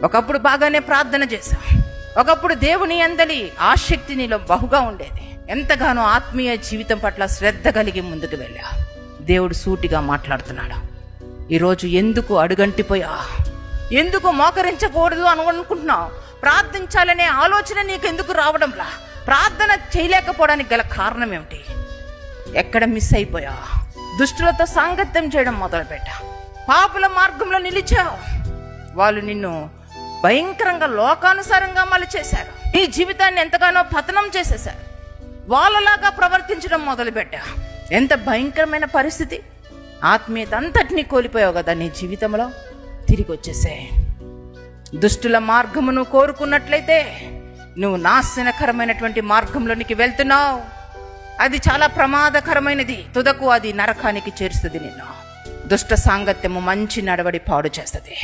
ఒకప్పుడు బాగానే ప్రార్థన చేశాం, ఒకప్పుడు దేవుని అందలి ఆసక్తి నీలో బహుగా ఉండేది, ఎంతగానో ఆత్మీయ జీవితం పట్ల శ్రద్ధ కలిగి ముందుకు వెళ్ళా. దేవుడు సూటిగా మాట్లాడుతున్నాడు. ఈరోజు ఎందుకు అడుగంటిపోయా, ఎందుకు మోకరించకూడదు అని అనుకుంటున్నావు? ప్రార్థించాలనే ఆలోచన నీకు ఎందుకు రావడంలా? ప్రార్థన చేయలేకపోవడానికి గల కారణం ఏమిటి? ఎక్కడ మిస్ అయిపోయా? దుష్టులతో సాంగత్యం చేయడం మొదలుపెట్టా, పాపుల మార్గంలో నిలిచావు. వాళ్ళు నిన్ను భయంకరంగా లోకానుసారంగా మళ్ళీ చేశారు, నీ జీవితాన్ని ఎంతగానో పతనం చేసేశారు. వాళ్ళలాగా ప్రవర్తించడం మొదలుపెట్టా. ఎంత భయంకరమైన పరిస్థితి! ఆత్మీయత అంతటినీ కోల్పోయావు కదా నీ జీవితంలో. తిరిగి వచ్చేసే. దుష్టుల మార్గమును కోరుకున్నట్లయితే నువ్వు నాశనకరమైనటువంటి మార్గంలోనికి వెళ్తున్నావు. అది చాలా ప్రమాదకరమైనది. తుదకు అది నరకానికి చేరుస్తుంది నిన్ను. దుష్ట సాంగత్యము మంచి నడవడి పాడు చేస్తుంది.